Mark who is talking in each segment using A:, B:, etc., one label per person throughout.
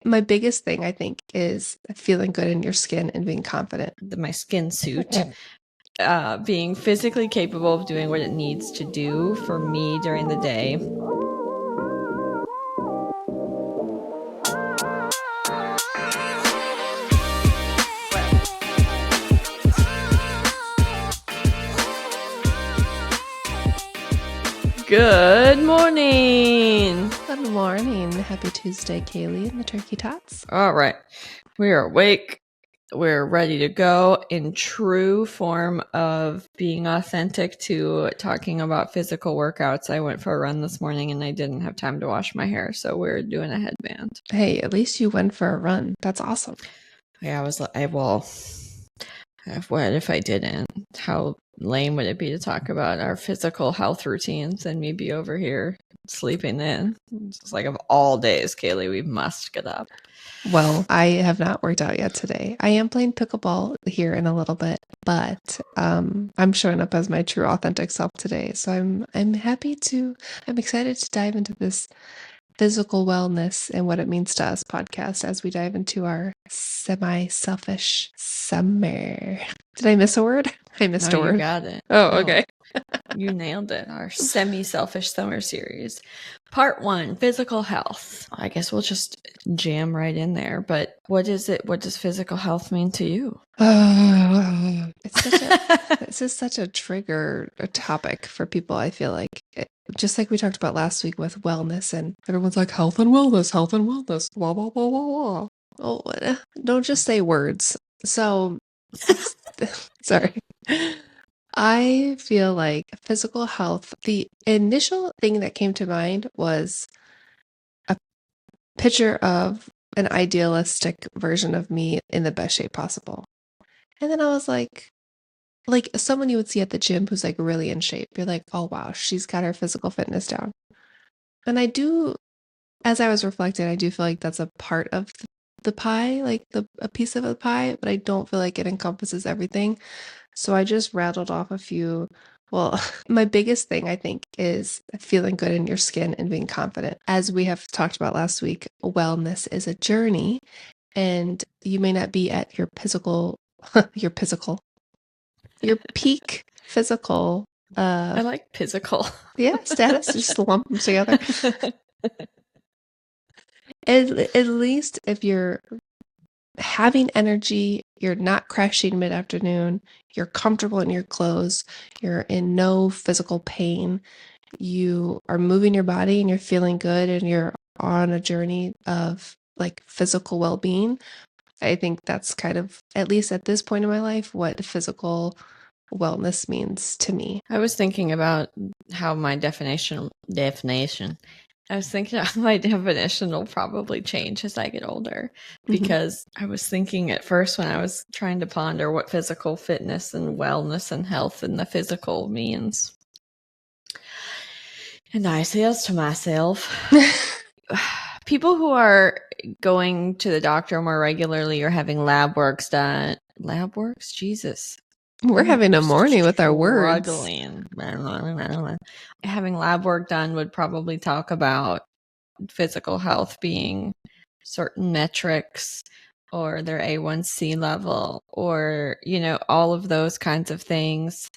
A: My biggest thing, I think, is feeling good in your skin and being confident.
B: My skin suit. Being physically capable of doing what it needs to do for me during the day. Good morning.
A: Good morning. Happy Tuesday, Kaylee and the Turkey Tots.
B: All right. We are awake. We're ready to go in true form of being authentic to talking about physical workouts. I went for a run this morning and I didn't have time to wash my hair, so we're doing a headband.
A: Hey, at least you went for a run. That's awesome.
B: Yeah, what if I didn't? How lame would it be to talk about our physical health routines and me be over here sleeping in? It's like of all days, Kaylee, we must get up.
A: Well, I have not worked out yet today. I am playing pickleball here in a little bit, but I'm showing up as my true authentic self today. So I'm excited to dive into this physical wellness and what it means to us podcast as we dive into our semi-selfish summer. Did I miss a word? I missed a word.
B: You got it.
A: Oh, okay.
B: You nailed it. Our semi-selfish summer series. Part 1, physical health. I guess we'll just jam right in there. But what is it? What does physical health mean to you?
A: It's just such a trigger topic for people, I feel like. Just like we talked about last week with wellness, and everyone's like, health and wellness, blah, blah, blah, blah, blah. Oh, don't just say words. So, sorry. I feel like physical health, the initial thing that came to mind was a picture of an idealistic version of me in the best shape possible. And then I was like someone you would see at the gym who's like really in shape. You're like, oh wow, she's got her physical fitness down. And I do, as I was reflecting, I do feel like that's a part of the pie, like a piece of the pie, but I don't feel like it encompasses everything. So I just rattled off a few. Well, my biggest thing, I think, is feeling good in your skin and being confident. As we have talked about last week, wellness is a journey, and you may not be at your your peak physical.
B: I like physical.
A: Yeah, status. Just lump them together. At least if you're having energy, you're not crashing mid-afternoon, you're comfortable in your clothes, you're in no physical pain, you are moving your body and you're feeling good and you're on a journey of like physical well-being. I think that's kind of, at least at this point in my life, what physical wellness means to me.
B: I was thinking about how my definition will probably change as I get older, because I was thinking at first when I was trying to ponder what physical fitness and wellness and health and the physical means. And I say to myself, people who are going to the doctor more regularly or having lab works done. Lab works? Jesus.
A: We're having a morning with our words.
B: Having lab work done would probably talk about physical health being certain metrics or their A1C level or, all of those kinds of things.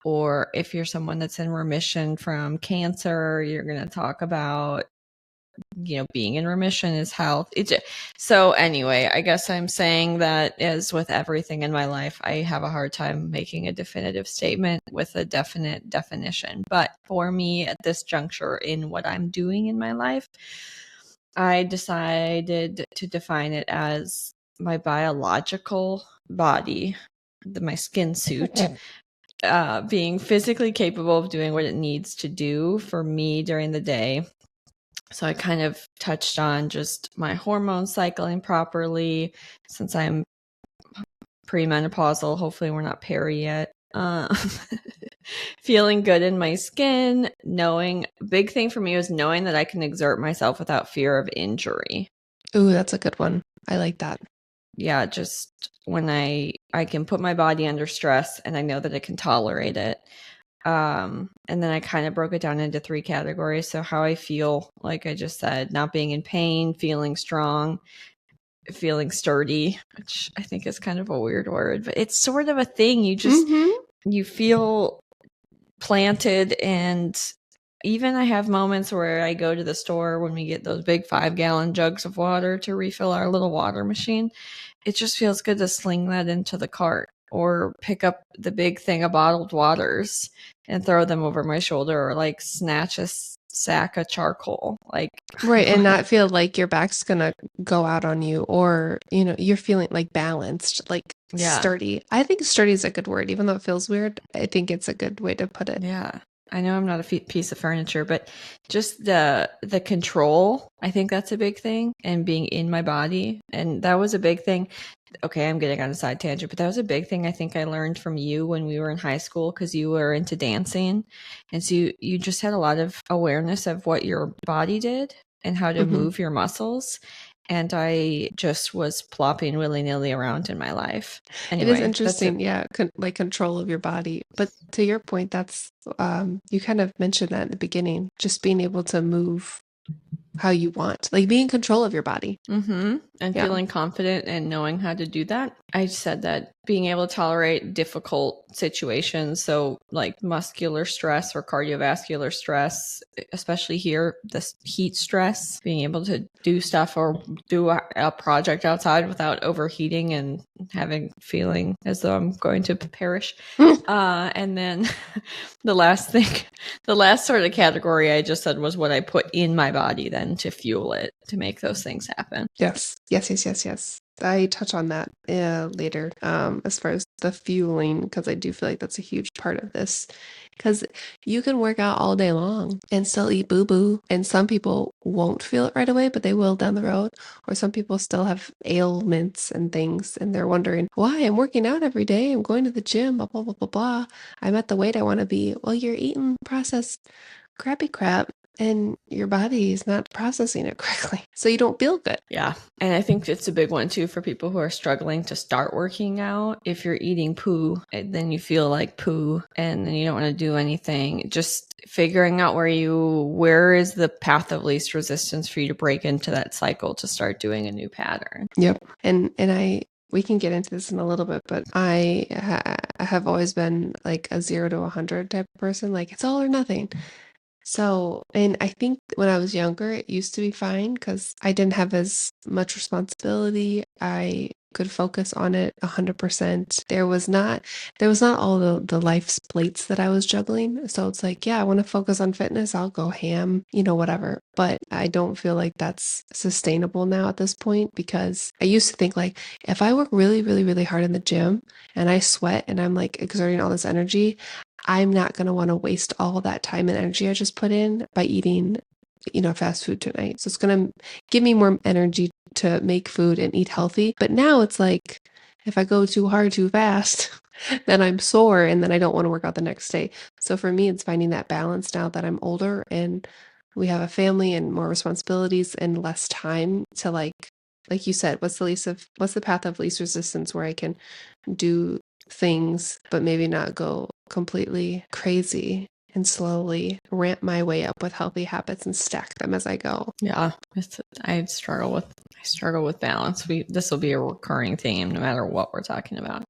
B: Or if you're someone that's in remission from cancer, you're going to talk about, being in remission is health. So anyway, I guess I'm saying that as with everything in my life, I have a hard time making a definitive statement with a definite definition. But for me at this juncture in what I'm doing in my life, I decided to define it as my biological body, my skin suit, being physically capable of doing what it needs to do for me during the day. So I kind of touched on just my hormone cycling properly since I'm premenopausal. Hopefully we're not peri yet. Feeling good in my skin, big thing for me was knowing that I can exert myself without fear of injury.
A: Ooh, that's a good one. I like that.
B: Yeah, just when I can put my body under stress and I know that it can tolerate it. And then I kind of broke it down into 3 categories. So how I feel, like I just said, not being in pain, feeling strong, feeling sturdy, which I think is kind of a weird word, but it's sort of a thing. You just, you feel planted. And even I have moments where I go to the store when we get those big 5-gallon jugs of water to refill our little water machine. It just feels good to sling that into the cart or pick up the big thing of bottled waters and throw them over my shoulder, or like snatch a sack of charcoal. Like,
A: right. And not feel like your back's going to go out on you, or, you know, you're feeling like balanced, like sturdy. I think sturdy is a good word, even though it feels weird. I think it's a good way to put it.
B: Yeah. I know I'm not a piece of furniture, but just the control, I think that's a big thing, and being in my body. And that was a big thing. Okay, I'm getting on a side tangent, but that was a big thing I think I learned from you when we were in high school, because you were into dancing. And so you just had a lot of awareness of what your body did and how to move your muscles. And I just was plopping willy-nilly around in my life. Anyway,
A: it is interesting. Like control of your body. But to your point, that's, you kind of mentioned that in the beginning, just being able to move how you want, like being in control of your body.
B: And feeling confident and knowing how to do that. I said that being able to tolerate difficult situations, so like muscular stress or cardiovascular stress, especially here, this heat stress, being able to do stuff or do a project outside without overheating and feeling as though I'm going to perish. And then the last sort of category I just said was what I put in my body then to fuel it, to make those things happen.
A: Yes. I touch on that later, as far as the fueling, because I do feel like that's a huge part of this. Because you can work out all day long and still eat boo-boo, and some people won't feel it right away, but they will down the road. Or some people still have ailments and things, and they're wondering, why? I'm working out every day, I'm going to the gym, blah, blah, blah, blah, blah. I'm at the weight I want to be. Well, you're eating processed crappy crap, and your body is not processing it correctly, so you don't feel good.
B: Yeah. And I think it's a big one too for people who are struggling to start working out. If you're eating poo, then you feel like poo and then you don't want to do anything. Just figuring out where is the path of least resistance for you to break into that cycle to start doing a new pattern.
A: Yep. And we can get into this in a little bit, but I have always been like a 0 to 100 type of person. Like, it's all or nothing. So, and I think when I was younger, it used to be fine because I didn't have as much responsibility. I could focus on it 100%. There was not all the life's plates that I was juggling. So it's like, yeah, I want to focus on fitness. I'll go ham, whatever. But I don't feel like that's sustainable now at this point, because I used to think like, if I work really, really, really hard in the gym and I sweat and I'm like exerting all this energy, I'm not going to want to waste all that time and energy I just put in by eating, fast food tonight. So it's going to give me more energy to make food and eat healthy. But now it's like, if I go too hard, too fast, then I'm sore and then I don't want to work out the next day. So for me, it's finding that balance now that I'm older and we have a family and more responsibilities and less time to like you said, what's the path of least resistance where I can do things, but maybe not go completely crazy, and slowly ramp my way up with healthy habits and stack them as I go.
B: Yeah, I struggle with balance. This will be a recurring theme no matter what we're talking about.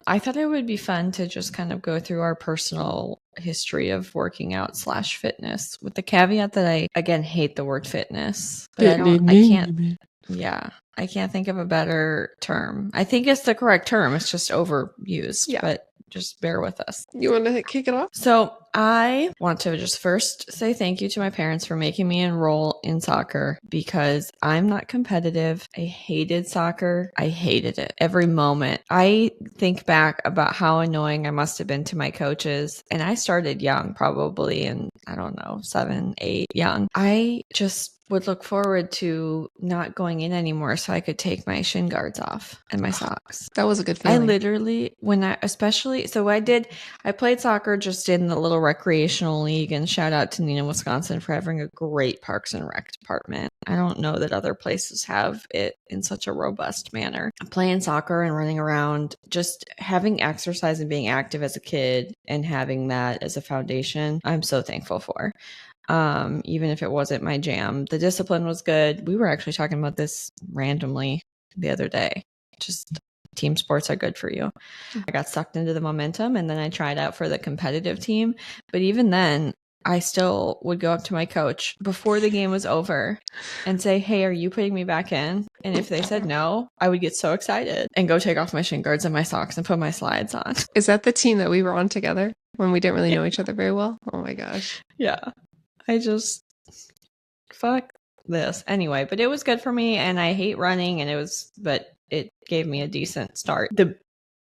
B: I thought it would be fun to just kind of go through our personal history of working out / fitness, with the caveat that I, again, hate the word fitness, but I can't think of a better term. I think it's the correct term. It's just overused, but just bear with us.
A: You want to kick it off?
B: So I want to just first say thank you to my parents for making me enroll in soccer, because I'm not competitive. I hated soccer. I hated it every moment. I think back about how annoying I must have been to my coaches, and I started young, probably in, 7, 8, young. I just would look forward to not going in anymore so I could take my shin guards off and my socks.
A: That was a good feeling.
B: I literally, I played soccer just in the little recreational league, and shout out to Neenah, Wisconsin for having a great Parks and Rec department. I don't know that other places have it in such a robust manner. Playing soccer and running around, just having exercise and being active as a kid and having that as a foundation, I'm so thankful for. Even if it wasn't my jam, the discipline was good. We were actually talking about this randomly the other day. Just team sports are good for you. I got sucked into the momentum, and then I tried out for the competitive team. But even then, I still would go up to my coach before the game was over and say, hey, are you putting me back in? And if they said no, I would get so excited and go take off my shin guards and my socks and put my slides on.
A: Is that the team that we were on together when we didn't really know each other very well? Oh my gosh.
B: Yeah. I just, fuck this. Anyway, but it was good for me, and I hate running, but it gave me a decent start. The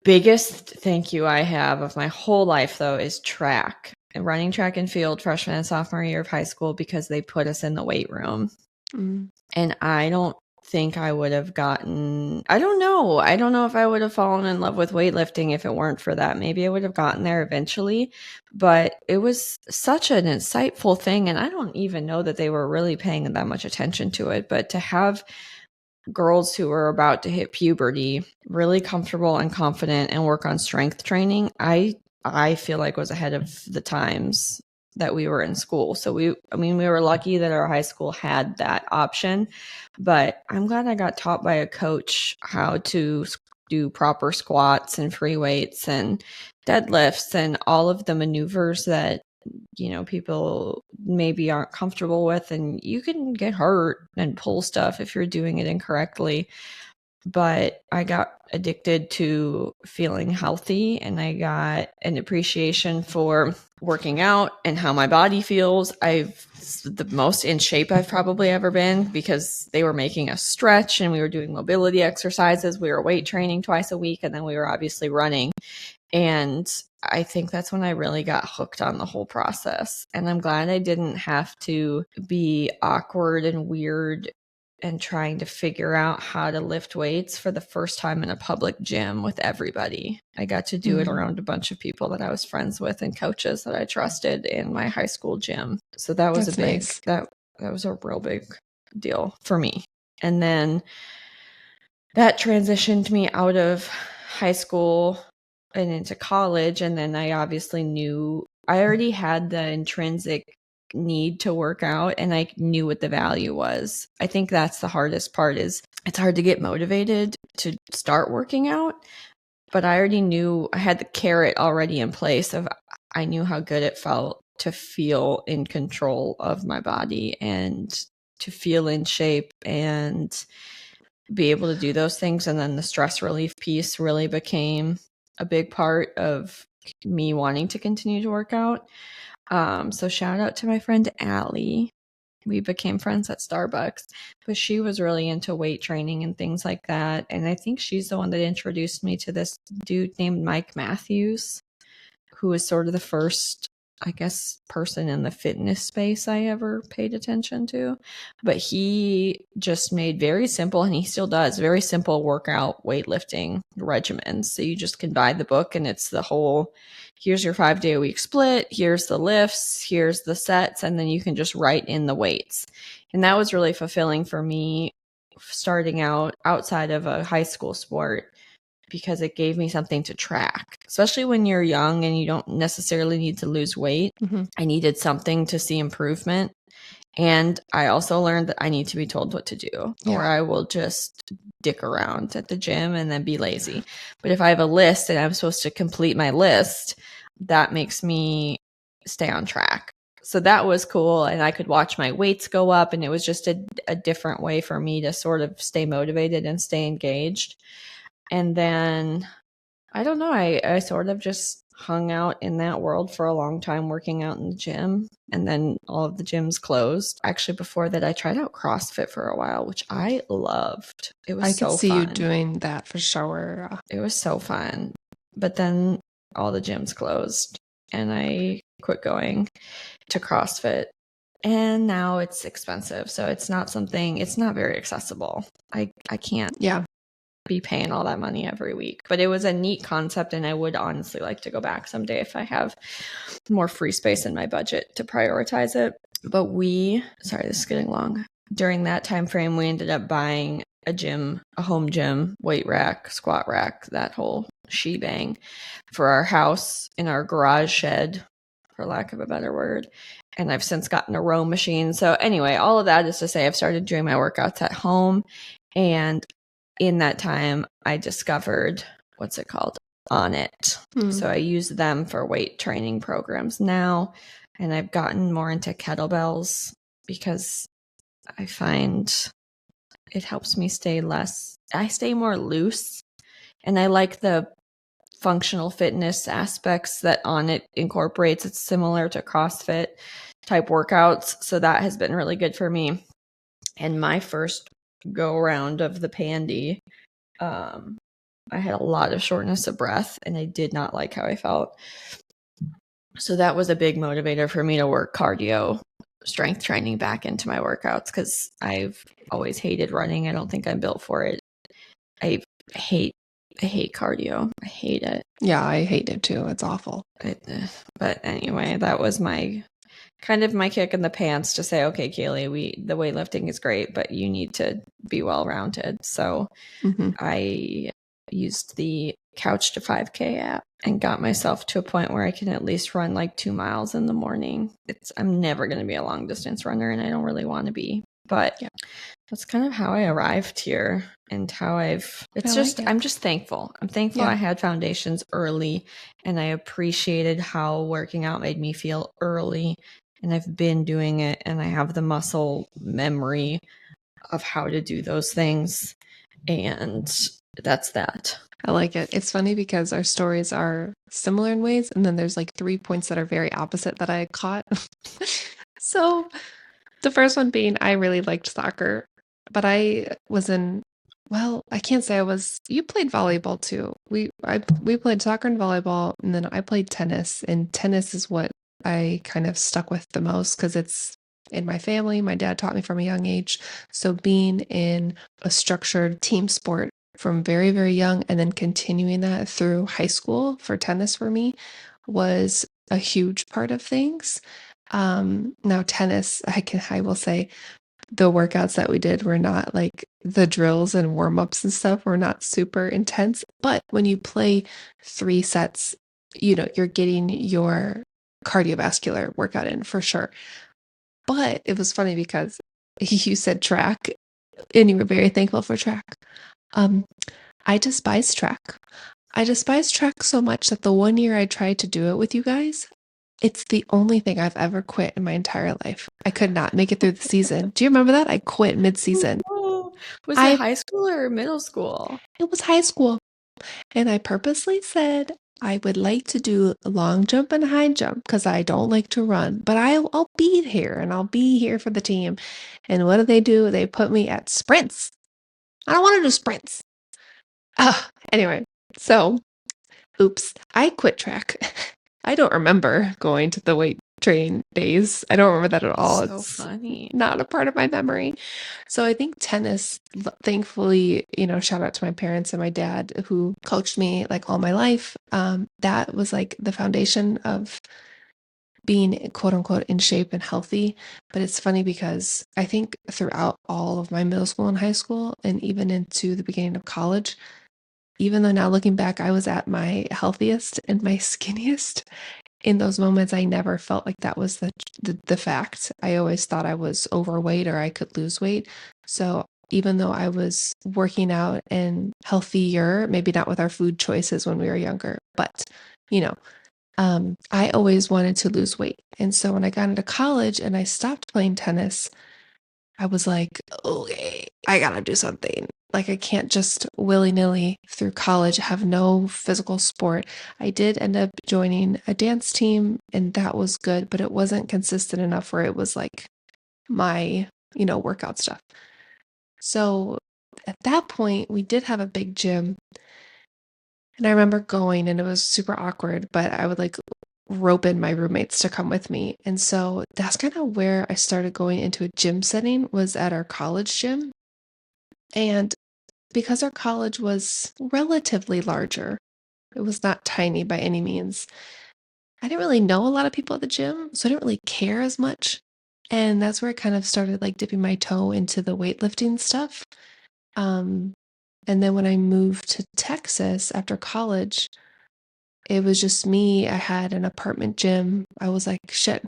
B: biggest thank you I have of my whole life, though, is track. And running track and field freshman and sophomore year of high school, because they put us in the weight room.
A: Mm.
B: And I don't think I would have gotten, I don't know if I would have fallen in love with weightlifting if it weren't for that. Maybe I would have gotten there eventually, but it was such an insightful thing. And I don't even know that they were really paying that much attention to it, but to have girls who were about to hit puberty really comfortable and confident and work on strength training, I feel like was ahead of the times that we were in school. So we were lucky that our high school had that option, but I'm glad I got taught by a coach how to do proper squats and free weights and deadlifts and all of the maneuvers that, you know, people maybe aren't comfortable with, and you can get hurt and pull stuff if you're doing it incorrectly. But I got addicted to feeling healthy, and I got an appreciation for working out and how my body feels. The most in shape I've probably ever been, because they were making us stretch and we were doing mobility exercises. We were weight training twice a week, and then we were obviously running. And I think that's when I really got hooked on the whole process. And I'm glad I didn't have to be awkward and weird and trying to figure out how to lift weights for the first time in a public gym with everybody. I got to do it around a bunch of people that I was friends with and coaches that I trusted in my high school gym. So that was
A: nice.
B: that was a real big deal for me. And then that transitioned me out of high school and into college. And then I obviously knew I already had the intrinsic need to work out, and I knew what the value was. I think that's the hardest part, is it's hard to get motivated to start working out, but I already knew I had the carrot already in place of, I knew how good it felt to feel in control of my body and to feel in shape and be able to do those things. And then the stress relief piece really became a big part of me wanting to continue to work out. So shout out to my friend Allie. We became friends at Starbucks, but she was really into weight training and things like that. And I think she's the one that introduced me to this dude named Mike Matthews, who was sort of the first, I guess, person in the fitness space I ever paid attention to. But he just made very simple, and he still does, very simple workout weightlifting regimens. So you just can buy the book, and it's the whole, here's your 5-day-a-week split, here's the lifts, here's the sets, and then you can just write in the weights. And that was really fulfilling for me starting out outside of a high school sport, because it gave me something to track, especially when you're young and you don't necessarily need to lose weight.
A: Mm-hmm.
B: I needed something to see improvement. And I also learned that I need to be told what to do, or I will just dick around at the gym and then be lazy. But if I have a list and I'm supposed to complete my list, that makes me stay on track. So that was cool. And I could watch my weights go up, and it was just a different way for me to sort of stay motivated and stay engaged. And then, I don't know, I sort of just hung out in that world for a long time, working out in the gym. And then all of the gyms closed. Actually, before that, I tried out CrossFit for a while, which I loved. It was so fun. I could see
A: you doing that for sure.
B: It was so fun. But then all the gyms closed, and I quit going to CrossFit. And now it's expensive. So it's not very accessible. I can't.
A: Yeah.
B: Be paying all that money every week, but it was a neat concept, and I would honestly like to go back someday if I have more free space in my budget to prioritize it. But this is getting long. During that time frame, we ended up buying a home gym, weight rack, squat rack, that whole shebang for our house in our garage shed, for lack of a better word. And I've since gotten a row machine. So anyway, all of that is to say, I've started doing my workouts at home, and in that time, I discovered, what's it called? On It. So I use them for weight training programs now. And I've gotten more into kettlebells because I find it helps me I stay more loose. And I like the functional fitness aspects that On It incorporates. It's similar to CrossFit type workouts. So that has been really good for me. And my first go around of the Pandy, I had a lot of shortness of breath and I did not like how I felt. So that was a big motivator for me to work cardio strength training back into my workouts because I've always hated running. I don't think I'm built for it. I hate cardio. I hate it.
A: Yeah, I hate it too. It's awful.
B: But anyway, that was my kind of my kick in the pants to say, okay, Kaylee, the weightlifting is great, but you need to be well-rounded. So I used the Couch to 5K app and got myself to a point where I can at least run like 2 miles in the morning. I'm never going to be a long distance runner and I don't really want to be, but that's kind of how I arrived here and how I'm just thankful. I'm thankful I had foundations early and I appreciated how working out made me feel early, and I've been doing it and I have the muscle memory of how to do those things. And that's that.
A: I like it. It's funny because our stories are similar in ways, and then there's like 3 points that are very opposite that I caught. So the first one being I really liked soccer, but I can't say you played volleyball too. We played soccer and volleyball, and then I played tennis, and tennis is what I kind of stuck with the most because it's in my family. My dad taught me from a young age. So being in a structured team sport from very, very young and then continuing that through high school for tennis for me was a huge part of things. Now tennis, I will say the workouts that we did were not like the drills and warm-ups and stuff were not super intense, but when you play 3 sets, you're getting your cardiovascular workout in for sure. But it was funny because you said track and you were very thankful for track. I despise track. I despise track so much that the one year I tried to do it with you guys, it's the only thing I've ever quit in my entire life. I could not make it through the season. Do you remember that? I quit mid-season.
B: Was it high school or middle school?
A: It was high school. And I purposely said I would like to do long jump and high jump because I don't like to run, but I'll be here and I'll be here for the team. And what do? They put me at sprints. I don't want to do sprints. Anyway, so oops, I quit track. I don't remember going to the weight training days. I don't remember that at all.
B: So
A: it's
B: funny.
A: Not a part of my memory. So I think tennis, thankfully, shout out to my parents and my dad who coached me like all my life. That was like the foundation of being quote unquote in shape and healthy. But it's funny because I think throughout all of my middle school and high school and even into the beginning of college, even though now looking back, I was at my healthiest and my skinniest. In those moments, I never felt like that was the fact. I always thought I was overweight or I could lose weight. So even though I was working out and healthier, maybe not with our food choices when we were younger, but I always wanted to lose weight. And so when I got into college and I stopped playing tennis, I was like, okay, I gotta do something. Like I can't just willy-nilly through college have no physical sport. I did end up joining a dance team and that was good, but it wasn't consistent enough where it was like my, workout stuff. So at that point, we did have a big gym. And I remember going and it was super awkward, but I would like rope in my roommates to come with me. And so that's kind of where I started going into a gym setting was at our college gym. And because our college was relatively larger, it was not tiny by any means. I didn't really know a lot of people at the gym, so I didn't really care as much. And that's where I kind of started like dipping my toe into the weightlifting stuff. And then when I moved to Texas after college, it was just me. I had an apartment gym. I was like, shit,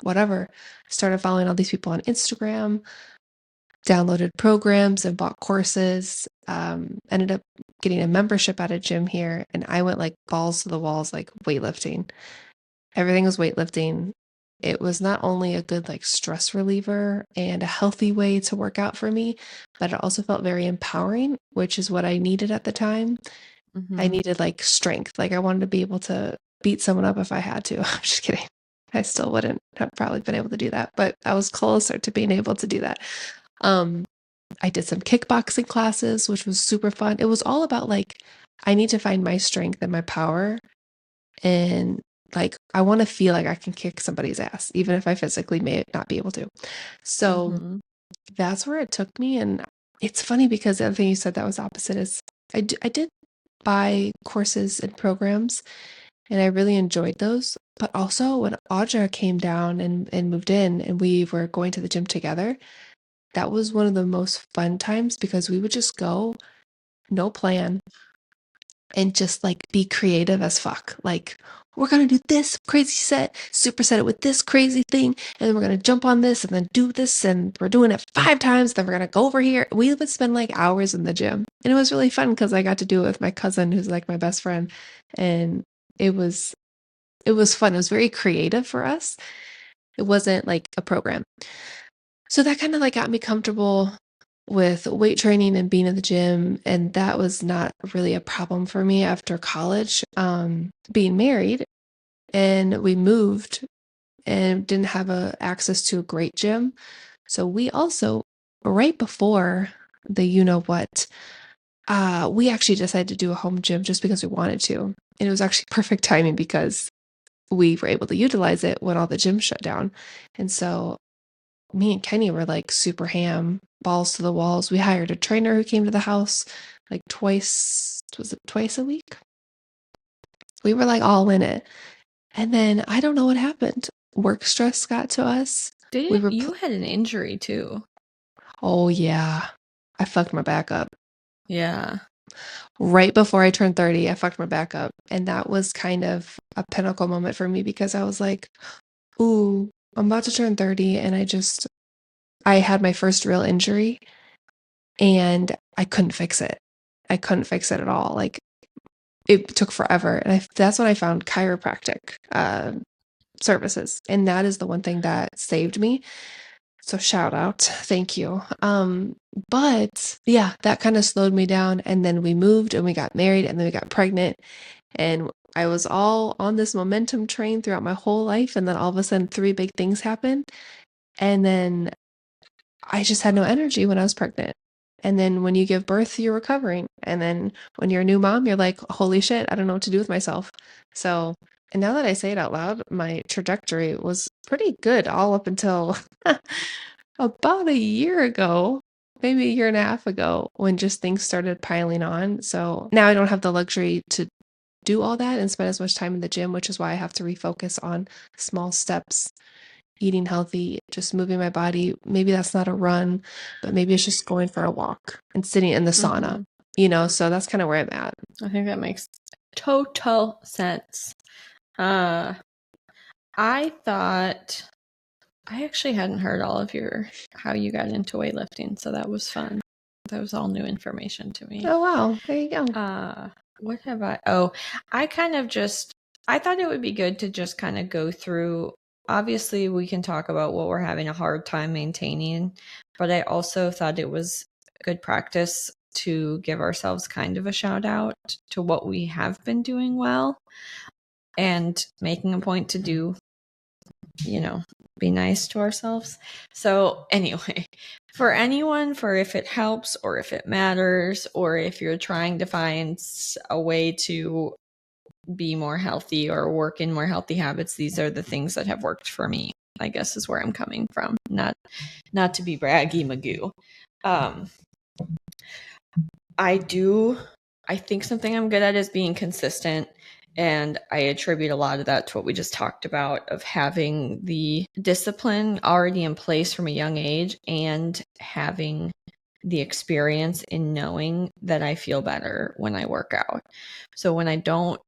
A: whatever. Started following all these people on Instagram, downloaded programs and bought courses. ended up getting a membership at a gym here, and I went like balls to the walls, like weightlifting. Everything was weightlifting. It was not only a good like stress reliever and a healthy way to work out for me, but it also felt very empowering, which is what I needed at the time. I needed like strength. Like I wanted to be able to beat someone up if I had to. I'm just kidding. I still wouldn't have probably been able to do that, but I was closer to being able to do that. I did some kickboxing classes, which was super fun. It was all about like, I need to find my strength and my power. And like, I want to feel like I can kick somebody's ass, even if I physically may not be able to. So that's where it took me. And it's funny because the other thing you said that was opposite is I did buy courses and programs, and I really enjoyed those. But also when Audra came down and moved in and we were going to the gym together, that was one of the most fun times because we would just go, no plan, and just like be creative as fuck. Like, we're going to do this crazy set, superset it with this crazy thing, and then we're going to jump on this and then do this, and we're doing it 5 times, then we're going to go over here. We would spend like hours in the gym. And it was really fun because I got to do it with my cousin, who's like my best friend. And it was fun. It was very creative for us. It wasn't like a program. So that kind of like got me comfortable with weight training and being in the gym. And that was not really a problem for me after college. Being married, and we moved and didn't have access to a great gym. So we also, right before the you know what, we actually decided to do a home gym just because we wanted to. And it was actually perfect timing because we were able to utilize it when all the gyms shut down. And so me and Kenny were like super ham, balls to the walls. We hired a trainer who came to the house like twice, was it twice a week? We were like all in it. And then I don't know what happened. Work stress got to us.
B: You had an injury too.
A: Oh yeah. I fucked my back up.
B: Yeah.
A: Right before I turned 30, I fucked my back up. And that was kind of a pinnacle moment for me because I was like, ooh, I'm about to turn 30, and I had my first real injury and I couldn't fix it. I couldn't fix it at all. Like, it took forever. And that's when I found chiropractic services. And that is the one thing that saved me. So shout out. Thank you. But yeah, that kind of slowed me down. And then we moved and we got married and then we got pregnant. And I was all on this momentum train throughout my whole life. And then all of a sudden 3 big things happened. And then I just had no energy when I was pregnant. And then when you give birth, you're recovering. And then when you're a new mom, you're like, holy shit, I don't know what to do with myself. So, and now that I say it out loud, my trajectory was pretty good all up until about a year ago, maybe a year and a half ago, when just things started piling on. So now I don't have the luxury to do all that and spend as much time in the gym, which is why I have to refocus on small steps, eating healthy, just moving my body. Maybe that's not a run, but maybe it's just going for a walk and sitting in the sauna, so that's kind of where I'm at.
B: I think that makes total sense. I thought I actually hadn't heard all of how you got into weightlifting, so that was fun. That was all new information to me.
A: Oh, wow. There you go.
B: What have I kind of I thought it would be good to just kind of go through. Obviously, we can talk about what we're having a hard time maintaining, but I also thought it was good practice to give ourselves kind of a shout out to what we have been doing well and making a point to do, be nice to ourselves. So anyway, for if it helps or if it matters, or if you're trying to find a way to be more healthy or work in more healthy habits, these are the things that have worked for me, I guess, is where I'm coming from. Not to be braggy Magoo. I think something I'm good at is being consistent. And I attribute a lot of that to what we just talked about, of having the discipline already in place from a young age and having the experience in knowing that I feel better when I work out. So when I don't,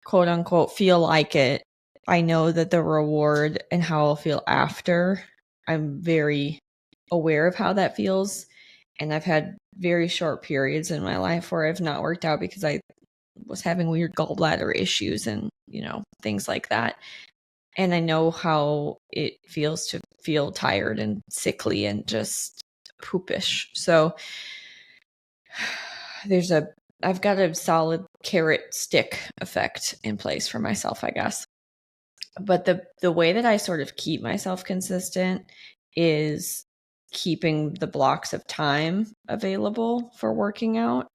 B: quote unquote, feel like it, I know that the reward and how I'll feel after, I'm very aware of how that feels. And I've had very short periods in my life where I've not worked out because I was having weird gallbladder issues and, things like that. And I know how it feels to feel tired and sickly and just poopish. So I've got a solid carrot stick effect in place for myself, I guess. But the way that I sort of keep myself consistent is keeping the blocks of time available for working out,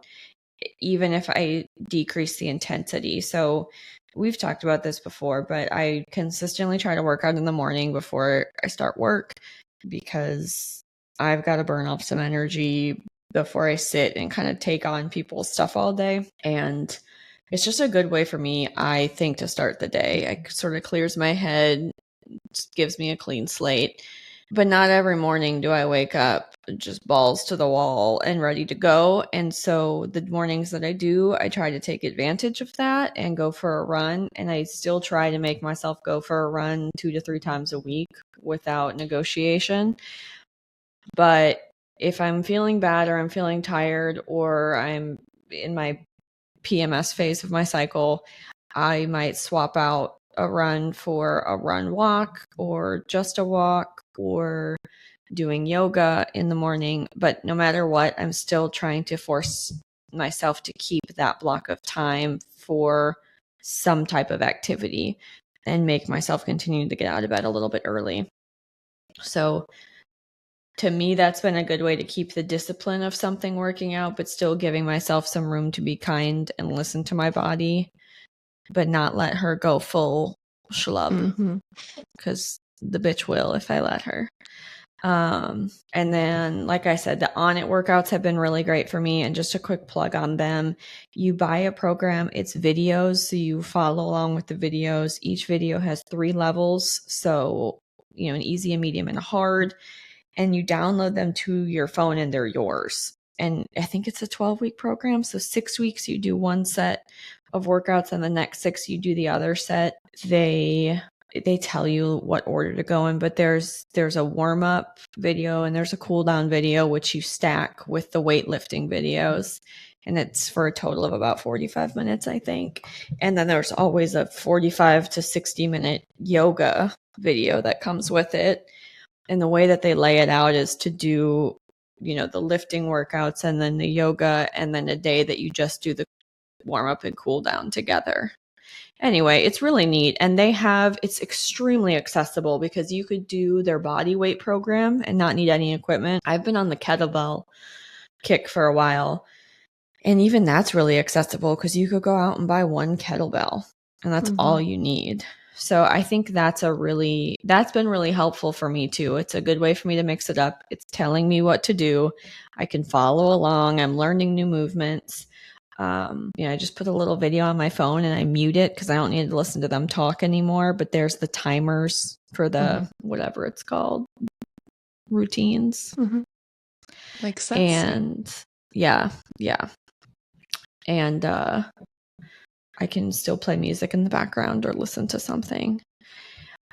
B: even if I decrease the intensity. So we've talked about this before, but I consistently try to work out in the morning before I start work because I've got to burn off some energy before I sit and kind of take on people's stuff all day. And it's just a good way for me, I think, to start the day. It sort of clears my head, gives me a clean slate. But not every morning do I wake up just balls to the wall and ready to go. And so the mornings that I do, I try to take advantage of that and go for a run. And I still try to make myself go for a run 2 to 3 times a week without negotiation. But if I'm feeling bad or I'm feeling tired or I'm in my PMS phase of my cycle, I might swap out a run for a run walk or just a walk or doing yoga in the morning. But no matter what, I'm still trying to force myself to keep that block of time for some type of activity and make myself continue to get out of bed a little bit early. So to me, that's been a good way to keep the discipline of something working out, but still giving myself some room to be kind and listen to my body, but not let her go full schlub because the bitch will if I let her. And then, like I said, the On It workouts have been really great for me. And just a quick plug on them. You buy a program, it's videos. So you follow along with the videos. Each video has 3 levels. So, an easy, a medium, and a hard. And you download them to your phone and they're yours. And I think it's a 12-week program. So 6 weeks you do one set of workouts and the next 6 you do the other set. They tell you what order to go in, but there's a warm-up video and there's a cool-down video, which you stack with the weightlifting videos. And it's for a total of about 45 minutes, I think. And then there's always a 45 to 60-minute yoga video that comes with it. And the way that they lay it out is to do, the lifting workouts and then the yoga and then a day that you just do the warm up and cool down together. Anyway, it's really neat. And it's extremely accessible because you could do their body weight program and not need any equipment. I've been on the kettlebell kick for a while. And even that's really accessible because you could go out and buy one kettlebell and that's all you need. So I think that's been really helpful for me too. It's a good way for me to mix it up. It's telling me what to do. I can follow along. I'm learning new movements. I just put a little video on my phone and I mute it because I don't need to listen to them talk anymore. But there's the timers for the whatever it's called, routines.
A: Makes sense.
B: And yeah. And I can still play music in the background or listen to something.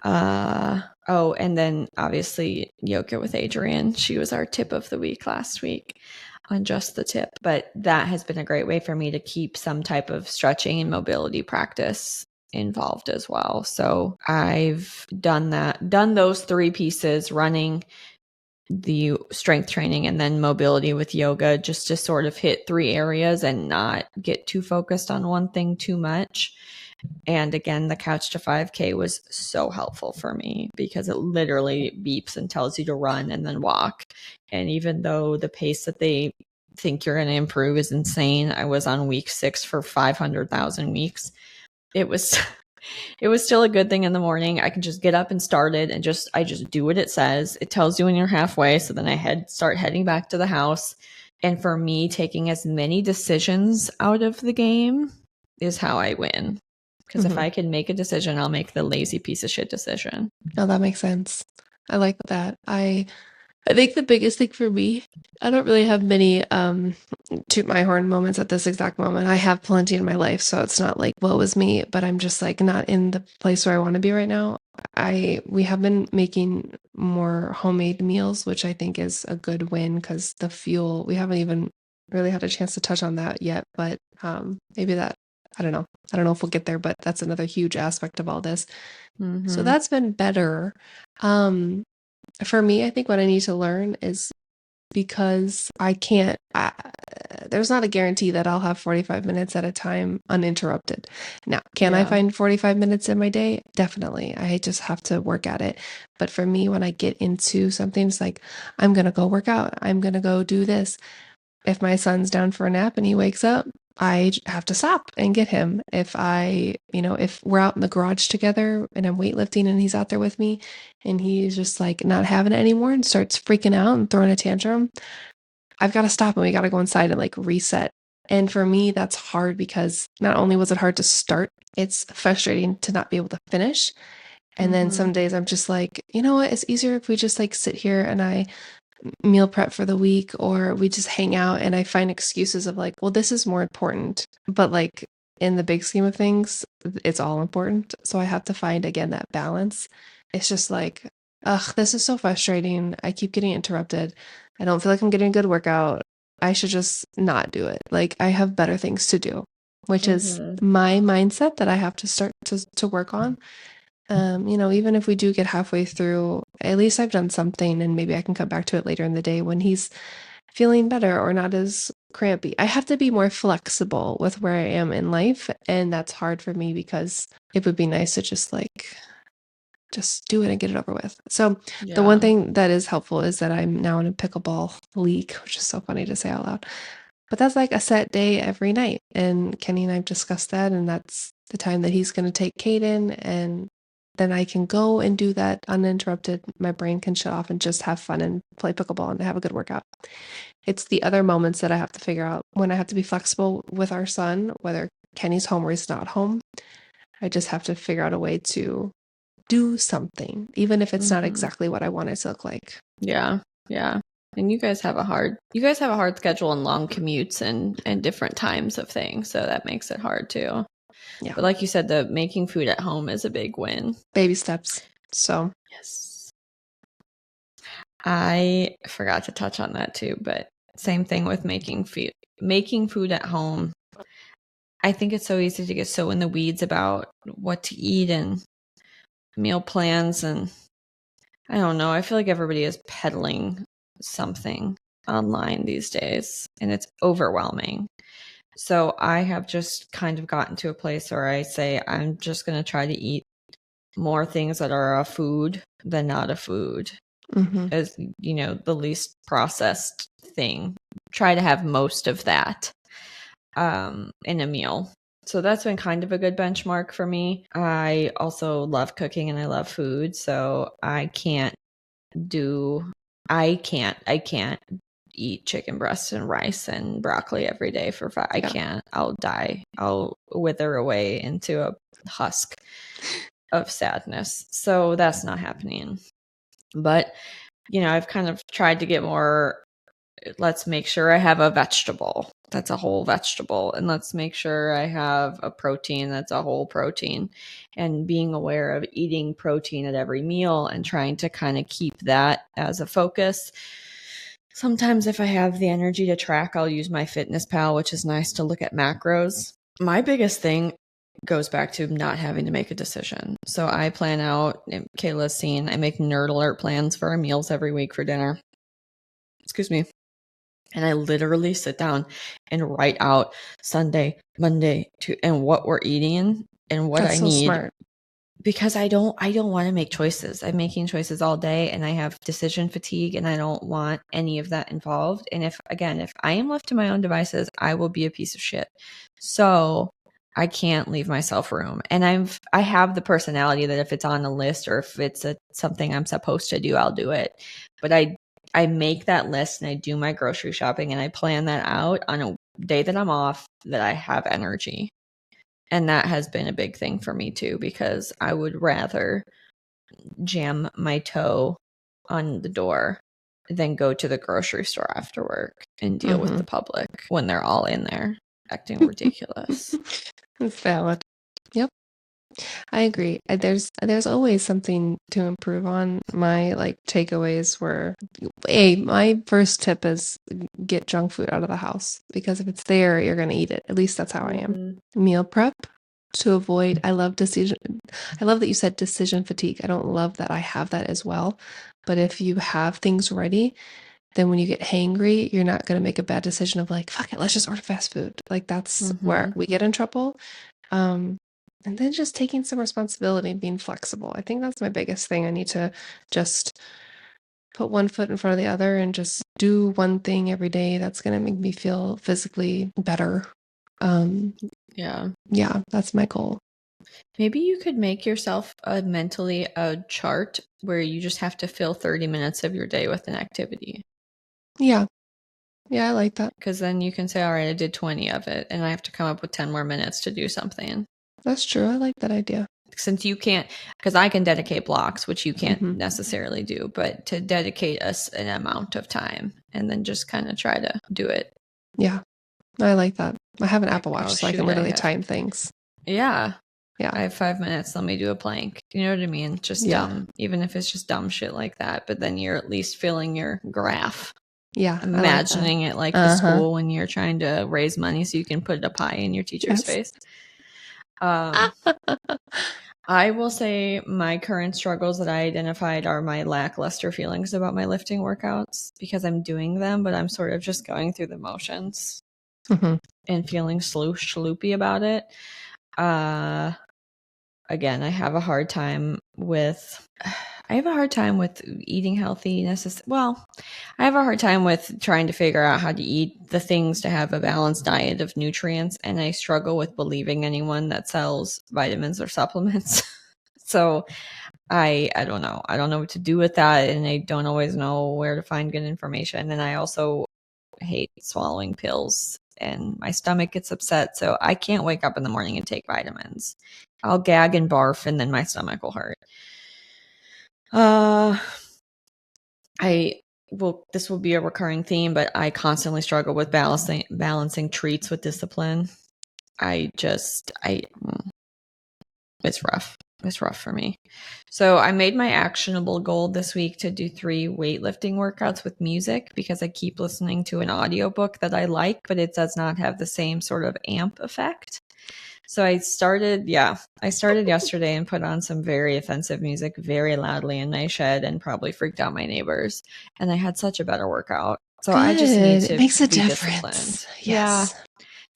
B: And then obviously yoga with Adrienne. She was our tip of the week last week on Just the Tip. But that has been a great way for me to keep some type of stretching and mobility practice involved as well. So I've done those 3 pieces, running, the strength training, and then mobility with yoga, just to sort of hit 3 areas and not get too focused on one thing too much. And again, the Couch to 5K was so helpful for me because it literally beeps and tells you to run and then walk. And even though the pace that they think you're going to improve is insane, I was on week 6 for 500,000 weeks. It was still a good thing in the morning. I can just get up and start it and I just do what it says. It tells you when you're halfway. So then I start heading back to the house. And for me, taking as many decisions out of the game is how I win. Because if I can make a decision, I'll make the lazy piece of shit decision.
A: Oh, that makes sense. I like that. I think the biggest thing for me, I don't really have many toot my horn moments at this exact moment. I have plenty in my life, so it's not like woe is me, but I'm just like not in the place where I want to be right now. we have been making more homemade meals, which I think is a good win because the fuel, we haven't even really had a chance to touch on that yet, but maybe that, I don't know. I don't know if we'll get there, but that's another huge aspect of all this. So that's been better. For me, I think what I need to learn is because there's not a guarantee that I'll have 45 minutes at a time uninterrupted. Now, can I find 45 minutes in my day? Definitely. I just have to work at it. But for me, when I get into something, it's like, I'm going to go work out. I'm going to go do this. If my son's down for a nap and he wakes up, I have to stop and get him. If if we're out in the garage together and I'm weightlifting and he's out there with me and he's just like not having it anymore and starts freaking out and throwing a tantrum, I've got to stop and we got to go inside and like reset. And for me, that's hard because not only was it hard to start, it's frustrating to not be able to finish. And then some days I'm just like, you know what? It's easier if we just like sit here and I meal prep for the week, or we just hang out and I find excuses of like, well, this is more important. But like in the big scheme of things, it's all important. So I have to find again that balance. It's just like, ugh, this is so frustrating. I keep getting interrupted. I don't feel like I'm getting a good workout. I should just not do it. Like I have better things to do, which is my mindset that I have to start to work on. Even if we do get halfway through, at least I've done something and maybe I can come back to it later in the day when he's feeling better or not as crampy. I have to be more flexible with where I am in life. And that's hard for me because it would be nice to just do it and get it over with. So the one thing that is helpful is that I'm now in a pickleball league, which is so funny to say out loud. But that's like a set day every night. And Kenny and I've discussed that. And that's the time that he's going to take Caden. And then I can go and do that uninterrupted. My brain can shut off and just have fun and play pickleball and have a good workout. It's the other moments that I have to figure out when I have to be flexible with our son, whether Kenny's home or he's not home. I just have to figure out a way to do something, even if it's not exactly what I want it to look like.
B: Yeah. Yeah. And you guys have a hard schedule and long commutes and different times of things. So that makes it hard too. Yeah. But like you said, the making food at home is a big win.
A: Baby steps. So
B: yes. I forgot to touch on that too, but same thing with making food at home. I think it's so easy to get so in the weeds about what to eat and meal plans, and I don't know. I feel like everybody is peddling something online these days, and it's overwhelming. So I have just kind of gotten to a place where I say I'm just going to try to eat more things that are a food than not a food. As the least processed thing. Try to have most of that in a meal. So that's been kind of a good benchmark for me. I also love cooking and I love food, so I can't eat chicken breast and rice and broccoli every day for 5. I can't. I'll die. I'll wither away into a husk of sadness. So that's not happening. But I've kind of tried to get more, let's make sure I have a vegetable that's a whole vegetable, and let's make sure I have a protein that's a whole protein, and being aware of eating protein at every meal and trying to kind of keep that as a focus. Sometimes if I have the energy to track, I'll use my Fitness Pal, which is nice to look at macros. My biggest thing goes back to not having to make a decision. So I plan out, Kayla's seen, I make nerd alert plans for our meals every week for dinner. Excuse me. And I literally sit down and write out Sunday, Monday, and what we're eating and what I need. Smart. Because I don't want to make choices. I'm making choices all day and I have decision fatigue and I don't want any of that involved. And if I am left to my own devices, I will be a piece of shit. So I can't leave myself room. And I have the personality that if it's on a list or if it's something I'm supposed to do, I'll do it. But I make that list and I do my grocery shopping and I plan that out on a day that I'm off, that I have energy. And that has been a big thing for me too, because I would rather jam my toe on the door than go to the grocery store after work and deal with the public when they're all in there acting ridiculous.
A: It's valid. Yep. I agree. There's always something to improve on. My like takeaways were, my first tip is get junk food out of the house because if it's there, you're gonna eat it. At least that's how I am. Meal prep to avoid. I love that you said decision fatigue. I don't love that I have that as well. But if you have things ready, then when you get hangry, you're not gonna make a bad decision of like, fuck it, let's just order fast food. Like that's where we get in trouble. And then just taking some responsibility and being flexible. I think that's my biggest thing. I need to just put one foot in front of the other and just do one thing every day that's going to make me feel physically better.
B: Yeah,
A: that's my goal.
B: Maybe you could make yourself mentally a chart where you just have to fill 30 minutes of your day with an activity.
A: Yeah, I like that.
B: Because then you can say, all right, I did 20 of it, and I have to come up with 10 more minutes to do something.
A: That's true. I like that idea.
B: Since you can't, because I can dedicate blocks, which you can't necessarily do, but to dedicate us an amount of time and then just kind of try to do it.
A: Yeah, I like that. I have an Apple Watch, so I can literally time things.
B: Yeah. I have 5 minutes. Let me do a plank. You know what I mean? Just dumb, even if it's just dumb shit like that. But then you're at least filling your graph.
A: Yeah.
B: Imagining it like the school when you're trying to raise money so you can put a pie in your teacher's face. I will say my current struggles that I identified are my lackluster feelings about my lifting workouts because I'm doing them, but I'm sort of just going through the motions and feeling sloopy about it. Again, I have a hard time with eating healthy. Well, I have a hard time with trying to figure out how to eat the things to have a balanced diet of nutrients, and I struggle with believing anyone that sells vitamins or supplements. So I don't know. I don't know what to do with that, and I don't always know where to find good information. And I also hate swallowing pills, and my stomach gets upset, so I can't wake up in the morning and take vitamins. I'll gag and barf, and then my stomach will hurt. This will be a recurring theme, but I constantly struggle with balancing treats with discipline. It's rough. It's rough for me. So I made my actionable goal this week to do 3 weightlifting workouts with music because I keep listening to an audiobook that I like, but it does not have the same sort of amp effect. So I started yesterday and put on some very offensive music very loudly in my shed and probably freaked out my neighbors. And I had such a better workout. So good. I just need to
A: makes a
B: be
A: difference.
B: Disciplined. Yes. Yeah.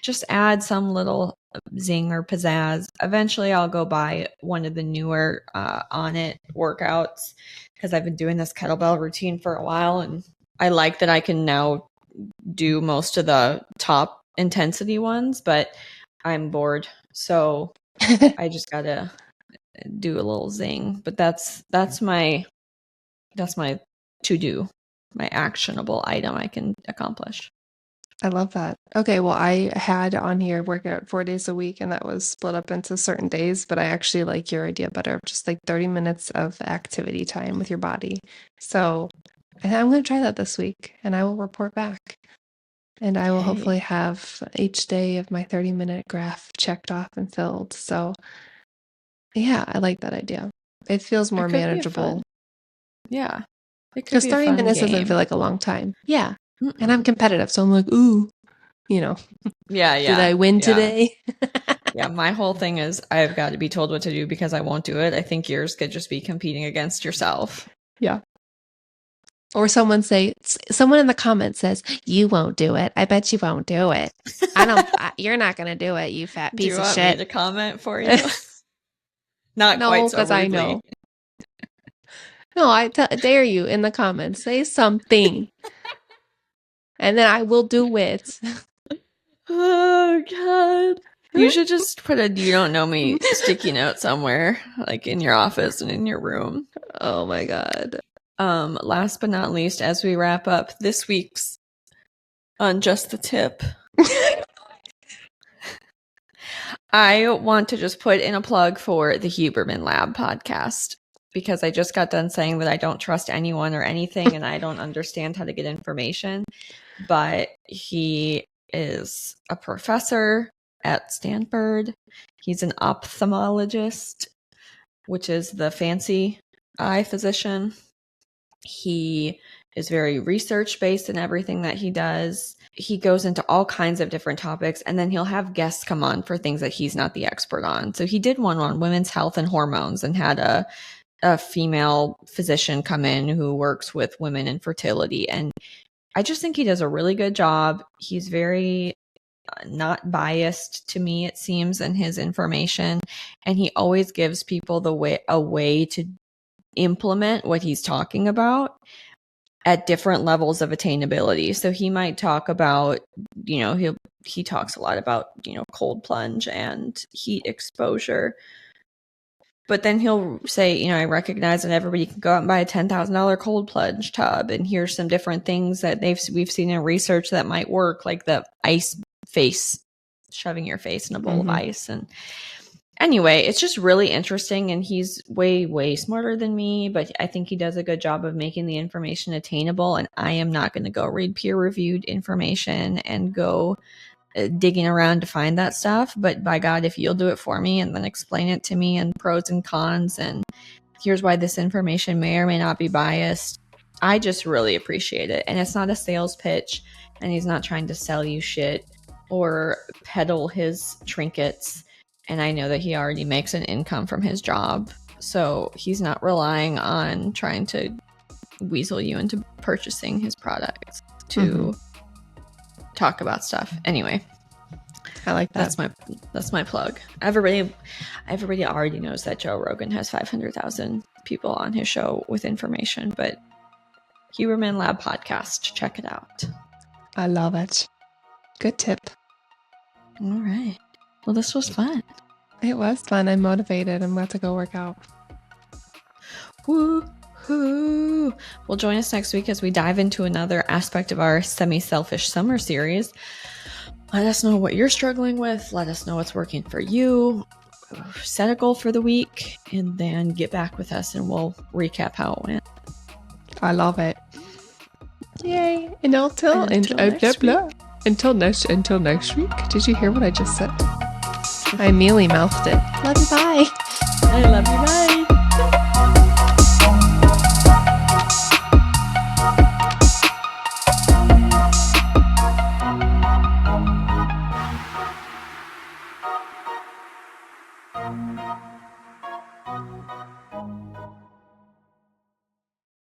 B: Just add some little zing or pizzazz. Eventually I'll go buy one of the newer On It workouts because I've been doing this kettlebell routine for a while. And I like that I can now do most of the top intensity ones, but I'm bored, so I just gotta do a little zing. But that's my to-do, my actionable item I can accomplish.
A: I love that. Okay, well, I had on here working out 4 days a week, and that was split up into certain days, but I actually like your idea better of just like 30 minutes of activity time with your body. So I'm going to try that this week, and I will report back. And I will hopefully have each day of my 30-minute graph checked off and filled. So, yeah, I like that idea. It feels more manageable.
B: Yeah.
A: Because 30 minutes doesn't feel like a long time. Yeah. And I'm competitive. So I'm like, ooh,
B: Yeah.
A: Did I win today?
B: Yeah. My whole thing is I've got to be told what to do because I won't do it. I think yours could just be competing against yourself.
A: Yeah. Or someone in the comments says, you won't do it. I bet you won't do it. You're not going to do it, you fat piece of shit.
B: Do you want me to comment for you? Not quite so
A: because I know. No, I dare you in the comments. Say something. And then I will do it.
B: Oh, God. You should just put a "you don't know me" sticky note somewhere, like in your office and in your room.
A: Oh, my God.
B: Last but not least, as we wrap up this week's on Just the Tip, I want to just put in a plug for the Huberman Lab podcast because I just got done saying that I don't trust anyone or anything and I don't understand how to get information, but he is a professor at Stanford. He's an ophthalmologist, which is the fancy eye physician. He is very research-based in everything that he does. He goes into all kinds of different topics, and then he'll have guests come on for things that he's not the expert on. So he did one on women's health and hormones and had a female physician come in who works with women in fertility. And I just think he does a really good job. He's very not biased to me, it seems, in his information. And he always gives people a way to implement what he's talking about at different levels of attainability. So he might talk about, he talks a lot about, cold plunge and heat exposure. But then he'll say, I recognize that everybody can go out and buy a $10,000 cold plunge tub. And here's some different things that we've seen in research that might work, like the ice face, shoving your face in a bowl of ice. And anyway, it's just really interesting. And he's way, way smarter than me, but I think he does a good job of making the information attainable. And I am not going to go read peer-reviewed information and go digging around to find that stuff. But by God, if you'll do it for me and then explain it to me and pros and cons, and here's why this information may or may not be biased, I just really appreciate it. And it's not a sales pitch, and he's not trying to sell you shit or peddle his trinkets. And I know that he already makes an income from his job, so he's not relying on trying to weasel you into purchasing his products to talk about stuff. Anyway,
A: I like that.
B: That's my plug. Everybody already knows that Joe Rogan has 500,000 people on his show with information, but Huberman Lab podcast, check it out.
A: I love it. Good tip.
B: All right. Well, this was fun.
A: It was fun. I'm motivated. I'm about to go work out.
B: Woo-hoo. Well, join us next week as we dive into another aspect of our semi-selfish summer series. Let us know what you're struggling with. Let us know what's working for you. Set a goal for the week, and then get back with us, and we'll recap how it went.
A: I love it. Yay. And until next week. Did you hear what I just said? I mealy mouthed it. Love you, bye.
B: I love you, bye.